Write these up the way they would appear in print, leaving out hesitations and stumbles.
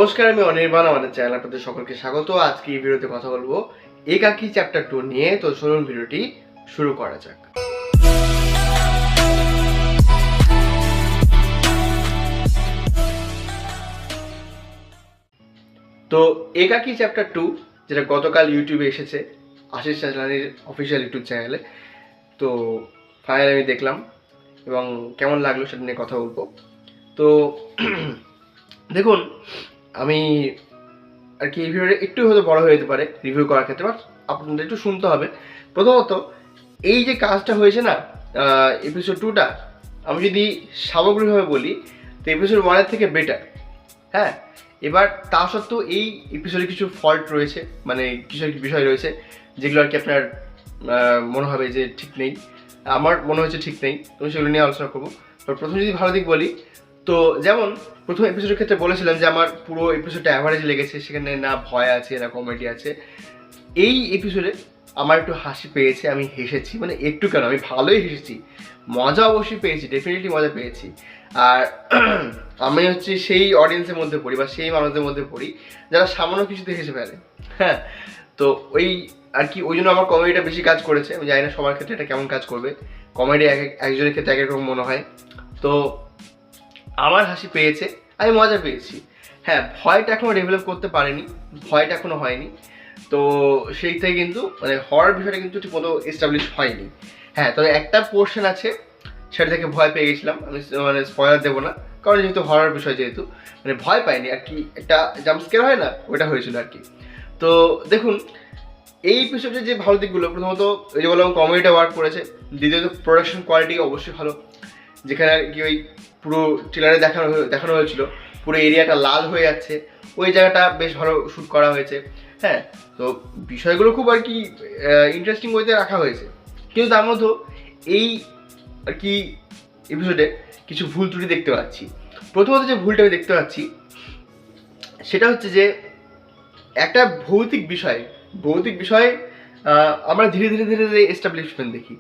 নমস্কার, আমি অনির্বাণ। আমাদের চ্যানেল আপনাদের সকলকে স্বাগত। আজকে এই ভিডিওতে কথা বলবো একাকী চ্যাপ্টার 2 নিয়ে। তো চলুন ভিডিওটি শুরু করা যাক। তো একাকী চ্যাপ্টার 2 যেটা গতকাল ইউটিউবে এসেছে আশিস চাচলানির অফিসিয়াল ইউটিউব চ্যানেলে, তো ফাইনালি আমি দেখলাম এবং কেমন লাগলো সেটা নিয়ে কথা বলবো। তো দেখুন, আমি আর কি এই ভিডিওটা একটু হয়তো বড় হয়ে যেতে পারে রিভিউ করার ক্ষেত্রে, বাট আপনাদের একটু শুনতে হবে। প্রথমত, এই যে কাজটা হয়েছে না এপিসোড 2টা, আমি যদি সামগ্রিকভাবে বলি তো এপিসোড 1-এর থেকে বেটার। হ্যাঁ, এবার তা সত্ত্বেও এই এপিসোডে কিছু ফল্ট রয়েছে, মানে কিছু বিষয় রয়েছে যেগুলো আর কি আপনার মনে হবে যে ঠিক নেই। আমার মনে হচ্ছে ঠিক নেই, তো সেগুলো নিয়ে আলোচনা করবো। তো প্রথমে যদি ভালো দিক বলি, তো যেমন প্রথম এপিসোডের ক্ষেত্রে বলেছিলাম যে আমার পুরো এপিসোডটা অ্যাভারেজ লেগেছে, সেখানে না ভয় আছে না কমেডি আছে। এই এপিসোডে আমার একটু হাসি পেয়েছে, আমি হেসেছি, মানে একটু কেন, আমি ভালোই হেসেছি, মজা অবশ্যই পেয়েছি, ডেফিনেটলি মজা পেয়েছি। আর আমি হচ্ছে সেই অডিয়েন্সের মধ্যে পড়ি বা সেই মানুষদের মধ্যে পড়ি যারা সামান্য কিছুতে হেসে ফেলে। হ্যাঁ, তো ওই আর কি ওই জন্য আমার কমেডিটা বেশি কাজ করেছে। আমি জানি না সবার ক্ষেত্রে এটা কেমন কাজ করবে, কমেডি একজনের ক্ষেত্রে এক এক রকম মনে হয়। তো আমার হাসি পেয়েছে, আমি মজা পেয়েছি। হ্যাঁ, ভয়টা এখনও ডেভেলপ করতে পারেনি, ভয়টা এখনও হয়নি। তো সেই থেকে কিন্তু মানে হরার বিষয়টা কিন্তু ঠিক মতো এস্টাবলিশ হয়নি। হ্যাঁ, তবে একটা পোর্শন আছে সেটা থেকে ভয় পেয়ে গেছিলাম। আমি মানে স্পয়লার দেবো না, কারণ যেহেতু হরার বিষয়, যেহেতু মানে ভয় পাইনি আর কি, একটা জাম্পস্কেয়ার হয় না, ওটা হয়েছিল আর কি। তো দেখুন, এই এপিসোডের যে ভালো দিকগুলো, প্রথমত ওই যে বললাম কমেডিটা ওয়ার্ক করেছে, দ্বিতীয়ত প্রোডাকশন কোয়ালিটি অবশ্যই ভালো। যেখানে আর কি ওই পুরো ট্রেলারে দেখানো হয়েছিল পুরো এরিয়াটা লাল হয়ে যাচ্ছে, ওই জায়গাটা বেশ ভালো শ্যুট করা হয়েছে। হ্যাঁ, তো বিষয়গুলো খুব আর কি ইন্টারেস্টিং ওয়েতে রাখা হয়েছে। কিন্তু তার মধ্যেও এই আর কি এপিসোডে কিছু ভুল ত্রুটি দেখতে পাচ্ছি। প্রথমত যে ভুলটা আমি দেখতে পাচ্ছি সেটা হচ্ছে যে একটা ভৌতিক বিষয় আমরা ধীরে ধীরে ধীরে ধীরে এস্টাবলিশমেন্ট দেখি।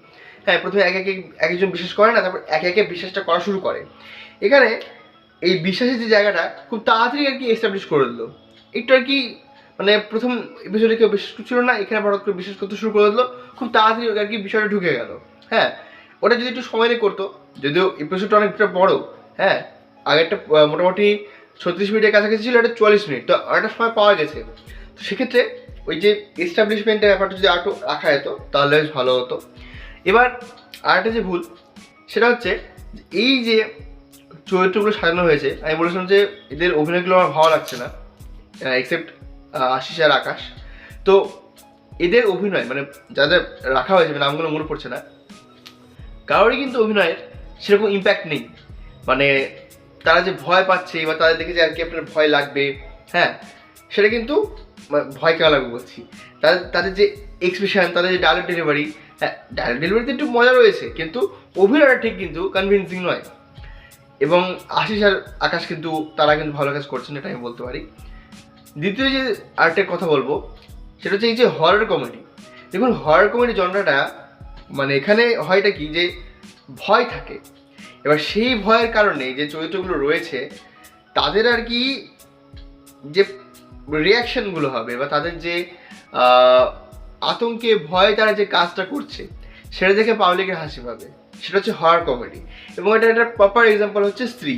হ্যাঁ, প্রথমে একজন বিশ্বাস করে না, তারপর একে বিশ্বাসটা করা শুরু করে। এখানে এই বিশ্বাসের যে জায়গাটা খুব তাড়াতাড়ি আর কি এস্টাবলিশ করে দিল। একটু আর কি মানে প্রথম এপিসোডে কেউ বিশ্বাস করছিল না, এখানে হঠাৎ করে বিশ্বাস করতে শুরু করে দিল, খুব তাড়াতাড়ি আর কি বিষয়টা ঢুকে গেল। হ্যাঁ, ওটা যদি একটু সময় নিয়ে করতো, যদিও এপিসোডটা অনেকটা বড়। হ্যাঁ, আগেরটা মোটামুটি 36 মিনিটের কাছাকাছি ছিল, এটা 44 মিনিট, তো একটা সময় পাওয়া গেছে। তো সেক্ষেত্রে ওই যে এস্টাবলিশমেন্টের ব্যাপারটা যদি আরও রাখা যেত তাহলে বেশ ভালো হতো। এবার আরেকটা যে ভুল সেটা হচ্ছে এই যে চরিত্রগুলো সাজানো হয়েছে, আমি বলেছিলাম যে এদের অভিনয়গুলো আমার ভালো লাগছে না, এক্সেপ্ট আশিস আর আকাশ। তো এদের অভিনয় মানে যাদের রাখা হয়েছে, নামগুলো মনে পড়ছে না, কারোরই কিন্তু অভিনয়ের সেরকম ইম্প্যাক্ট নেই। মানে তারা যে ভয় পাচ্ছে বা তাদের দেখে যে আর কি আপনার ভয় লাগবে, হ্যাঁ, সেটা কিন্তু ভয় কেন লাগবে বলছি, তাদের যে এক্সপ্রেশন, তাদের যে ডায়লগ ডেলিভারি, হ্যাঁ ডায়লগ ডেলিভারিতে একটু মজা রয়েছে, কিন্তু অভিনয়টা ঠিক কিন্তু কনভিন্সিং নয়। এবং আশিস আর আকাশ কিন্তু তারা কিন্তু ভালো কাজ করছেন, এটা আমি বলতে পারি। দ্বিতীয় যে আরেকটা কথা বলবো সেটা হচ্ছে এই যে হরর কমেডি। দেখুন, হরর কমেডি জনরাটা মানে এখানে হয়টা কি যে ভয় থাকে। এবার সেই ভয়ের কারণে যে চরিত্রগুলো রয়েছে তাদের আর কি যে রিয়াকশনগুলো হবে বা তাদের যে আতঙ্কে ভয়ে তারা যে কাজটা করছে সেটা দেখে পাবলিকের হাসি পাবে, সেটা হচ্ছে হরর কমেডি। এবং এটা একটা প্রপার এক্সাম্পল হচ্ছে স্ত্রী।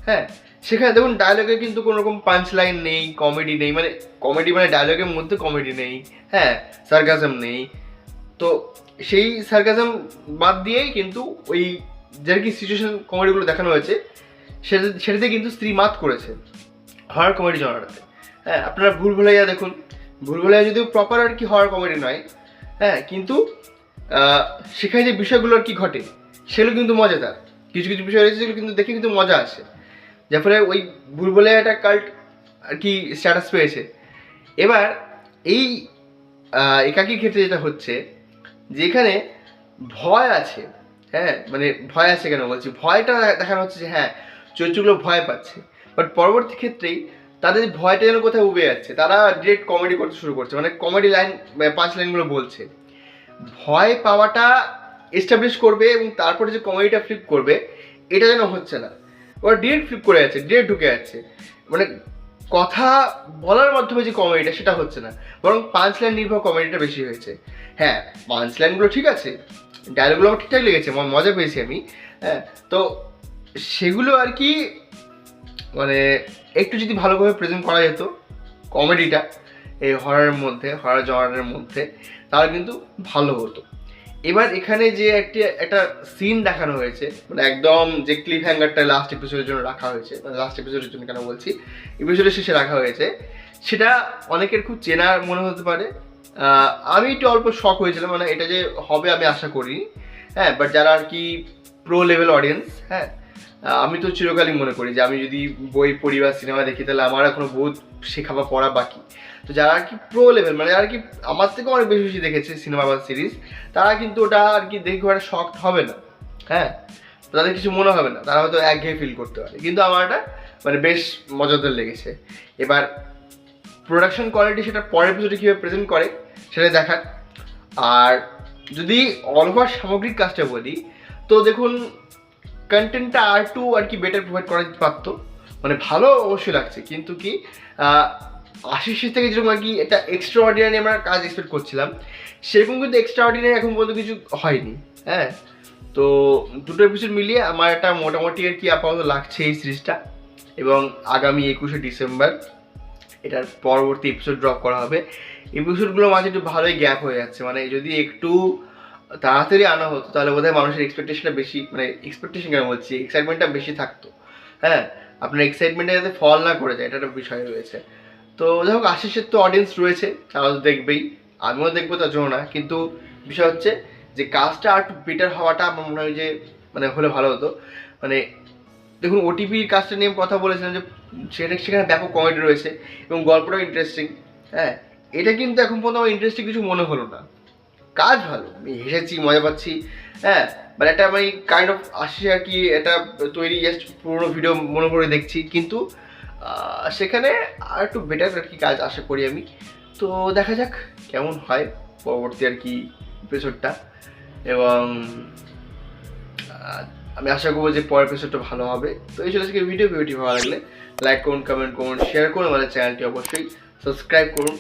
হ্যাঁ, সেখানে দেখুন ডায়লগে কিন্তু কোনো রকম পাঞ্চ লাইন নেই, কমেডি নেই, মানে কমেডি মানে ডায়লগের মধ্যে কমেডি নেই, হ্যাঁ সার্কাজম নেই। তো সেই সার্কাজম বাদ দিয়েই কিন্তু ওই যে আর কি সিচুয়েশন কমেডিগুলো দেখানো হয়েছে সেটাতে কিন্তু স্ত্রী মাত করেছে হরর কমেডি জনারাতে। হ্যাঁ, আপনারা ভুলভুলাইয়া দেখুন, ভুলভুলাইয়া যদিও প্রপার আর কি হরর কমেডি নয়, হ্যাঁ, কিন্তু সেখানে যে বিষয়গুলো আর কি ঘটে সেগুলো কিন্তু মজাদার। কিছু কিছু বিষয় রয়েছে যেগুলো কিন্তু দেখে কিন্তু মজা আসে, যার ফলে ওই ভুলভুলাইয়া একটা কাল্ট আর কি স্ট্যাটাস পেয়েছে। এবার এই একাকীর ক্ষেত্রে যেটা হচ্ছে যেখানে ভয় আছে, হ্যাঁ মানে ভয় আছে কেন বলছি, ভয়টা দেখানো হচ্ছে যে হ্যাঁ চরিত্রগুলো ভয় পাচ্ছে, বাট পরবর্তী ক্ষেত্রেই তাদের ভয়টা যেন কোথায় উবে যাচ্ছে, তারা ডিরেক্ট কমেডি করতে শুরু করছে, মানে কমেডি লাইন পাঁচ লাইনগুলো বলছে। ভয় পাওয়াটা এস্টাবলিশ করবে এবং তারপরে যে কমেডিটা ফ্লিপ করবে এটা যেন হচ্ছে না, ওরা ডিরেক্ট ফ্লিপ করে যাচ্ছে, ডিরেক্ট ঢুকে যাচ্ছে। মানে কথা বলার মাধ্যমে যে কমেডিটা সেটা হচ্ছে না, বরং পাঁচ লাইন নির্ভর কমেডিটা বেশি হয়েছে। হ্যাঁ, পাঁচ লাইনগুলো ঠিক আছে, ডায়লগুলো আমার ঠিকঠাক লেগেছে, মজা পেয়েছি আমি। হ্যাঁ, তো সেগুলো আর কি মানে একটু যদি ভালোভাবে প্রেজেন্ট করা যেত কমেডিটা এই হরারের মধ্যে, হরার জনারের মধ্যে, তাহলে কিন্তু ভালো হতো। এবার এখানে যে একটা সিন দেখানো হয়েছে, মানে একদম যে ক্লিপ হ্যাঙ্গারটা লাস্ট এপিসোডের জন্য রাখা হয়েছে, মানে লাস্ট এপিসোডের জন্য কেন বলছি, এপিসোডের শেষে রাখা হয়েছে, সেটা অনেকের খুব চেনা মনে হতে পারে। আমি একটু অল্প শক হয়েছিলাম, মানে এটা যে হবে আমি আশা করিনি। হ্যাঁ, বাট যারা আর কি প্রো লেভেল অডিয়েন্স, হ্যাঁ, আমি তো চিরকালই মনে করি যে আমি যদি বই পড়ি বা সিনেমা দেখি তাহলে আমার এখনো বহুত শেখা বা পড়া বাকি। তো যারা আর কি প্রো লেভেল, মানে যারা আর কি আমার থেকে অনেক বেশি বেশি দেখেছে সিনেমা বা সিরিজ, তারা কিন্তু ওটা আর কি দেখে খুব একটা শক্ট হবে না। হ্যাঁ, তাদের কিছু মনে হবে না, তারা হয়তো একঘেয়ে ফিল করতে পারে, কিন্তু আমার এটা মানে বেশ মজাদার লেগেছে। এবার প্রোডাকশন কোয়ালিটি সেটা পরের এপিসোডে কীভাবে প্রেজেন্ট করে সেটা দেখার। আর যদি অল ওভার সামগ্রিক কাজটা বলি, তো দেখুন কন্টেন্টটা আর কি বেটার প্রোভাইড করা যেতে পারতো, মানে ভালো অবশ্যই লাগছে, কিন্তু কি আশিসের থেকে যেরকম আর কি একটা এক্সট্রা অর্ডিনারি আমরা কাজ এক্সপেক্ট করছিলাম, সেরকম কিন্তু এক্সট্রা অর্ডিনারি এখন পর্যন্ত কিছু হয়নি। হ্যাঁ, তো দুটো এপিসোড মিলিয়ে আমার একটা মোটামুটি আর কি আপাতত লাগছে এই সিরিজটা। এবং আগামী 21শে ডিসেম্বর এটার পরবর্তী এপিসোড ড্রপ করা হবে। এপিসোডগুলোর মাঝে একটু ভালোই গ্যাপ হয়ে যাচ্ছে, মানে যদি একটু তাড়াতাড়ি আনা হতো তাহলে বোধহয় মানুষের এক্সপেকটেশনটা বেশি, মানে এক্সপেকটেশন কেন বলছি, এক্সাইটমেন্টটা বেশি থাকতো। হ্যাঁ, আপনার এক্সাইটমেন্টটা যাতে ফল না করে যায়, এটা একটা বিষয় রয়েছে। তো যাই হোক, আশিসের তো অডিয়েন্স রয়েছে, তারা তো দেখবেই, আমিও দেখবো তার জন্য না, কিন্তু বিষয় হচ্ছে যে কাজটা আর একটু বেটার হওয়াটা আমার মনে হয় যে মানে হলে ভালো হতো। মানে দেখুন, ওটিপির কাজটা নিয়ে কথা বলেছিলাম যে সেখানে ব্যাপক কমেডি রয়েছে এবং গল্পটাও ইন্টারেস্টিং। হ্যাঁ, এটা কিন্তু এখন পর্যন্ত আমার ইন্টারেস্টিং কিছু মনে হলো না। কাজ ভালো, আমি হেসেছি, মজা পাচ্ছি। হ্যাঁ, মানে একটা আমি কাইন্ড অফ আসি আর কি, এটা তৈরি জাস্ট পুরোনো ভিডিও মনে করে দেখছি, কিন্তু সেখানে আর একটু বেটার আর কি কাজ আশা করি আমি। তো দেখা যাক কেমন হয় পরবর্তী আর কি এপিসোডটা। এবং আমি আশা করবো যে পরের এপিসোডটা ভালো হবে। তো এই ছিল আজকে ভিডিওটি ভালো লাগলে লাইক করুন, কমেন্ট করুন, শেয়ার করুন, আমাদের চ্যানেলটি অবশ্যই সাবস্ক্রাইব করুন।